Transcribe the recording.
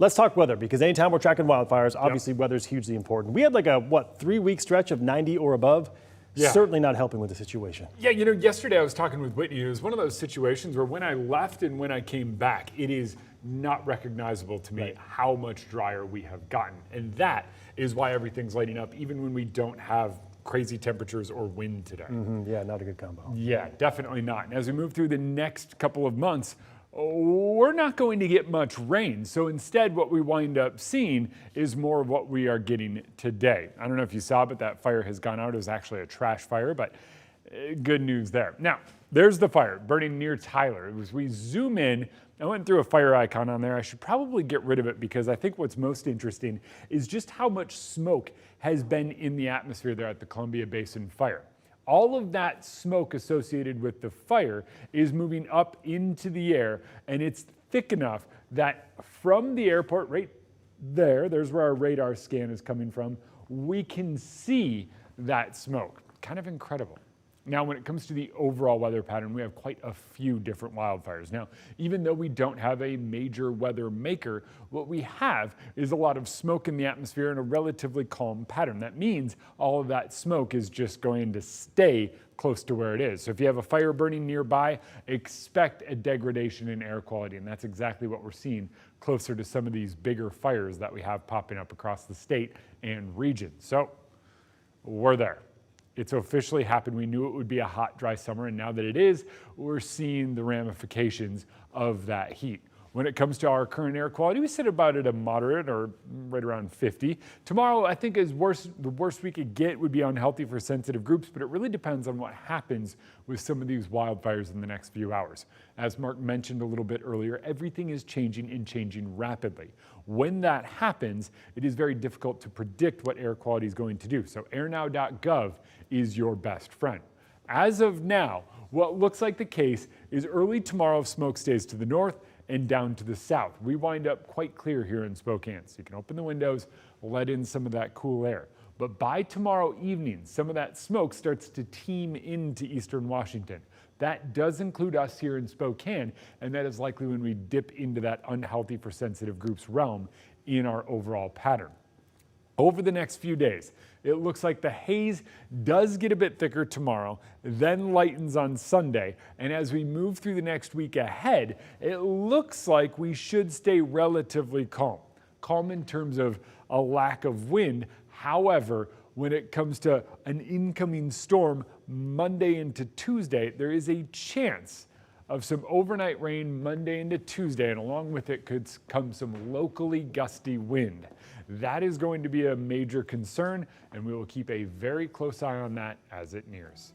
Let's talk weather, because anytime we're tracking wildfires, obviously weather's hugely important. We had like a, 3-week stretch of 90 or above. Yeah. Certainly not helping with the situation. Yeah, you know, yesterday I was talking with Whitney. It was one of those situations where when I left and when I came back, it is not recognizable to me how much drier we have gotten. And that is why everything's lighting up, even when we don't have crazy temperatures or wind today. Yeah, not a good combo. Yeah, definitely not. And as we move through the next couple of months, we're not going to get much rain. So instead, what we wind up seeing is more of what we are getting today. I don't know if you saw, but that fire has gone out. It was actually a trash fire, but good news there. Now, there's the fire burning near Tyler. As we zoom in, I went through a fire icon on there. I should probably get rid of it because I think what's most interesting is just how much smoke has been in the atmosphere there at the Columbia Basin fire. All of that smoke associated with the fire is moving up into the air, and it's thick enough that from the airport right there's where our radar scan is coming from, we can see that smoke. Kind of incredible. Now, when it comes to the overall weather pattern, we have quite a few different wildfires. Now, even though we don't have a major weather maker, what we have is a lot of smoke in the atmosphere and a relatively calm pattern. That means all of that smoke is just going to stay close to where it is. So if you have a fire burning nearby, expect a degradation in air quality. And that's exactly what we're seeing closer to some of these bigger fires that we have popping up across the state and region. So we're there. It's officially happened. We knew it would be a hot, dry summer, and now that it is, we're seeing the ramifications of that heat. When it comes to our current air quality, we sit about at a moderate or right around 50. Tomorrow, I think the worst we could get would be unhealthy for sensitive groups, but it really depends on what happens with some of these wildfires in the next few hours. As Mark mentioned a little bit earlier, everything is changing and changing rapidly. When that happens, it is very difficult to predict what air quality is going to do. So airnow.gov is your best friend. As of now, what looks like the case is early tomorrow smoke stays to the north and down to the south. We wind up quite clear here in Spokane, so you can open the windows, let in some of that cool air. But by tomorrow evening, some of that smoke starts to team into eastern Washington. That does include us here in Spokane, and that is likely when we dip into that unhealthy for sensitive groups realm in our overall pattern. Over the next few days, it looks like the haze does get a bit thicker tomorrow, then lightens on Sunday. And as we move through the next week ahead, it looks like we should stay relatively calm. Calm in terms of a lack of wind. However, when it comes to an incoming storm Monday into Tuesday, there is a chance of some overnight rain Monday into Tuesday, and along with it could come some locally gusty wind. That is going to be a major concern, and we will keep a very close eye on that as it nears.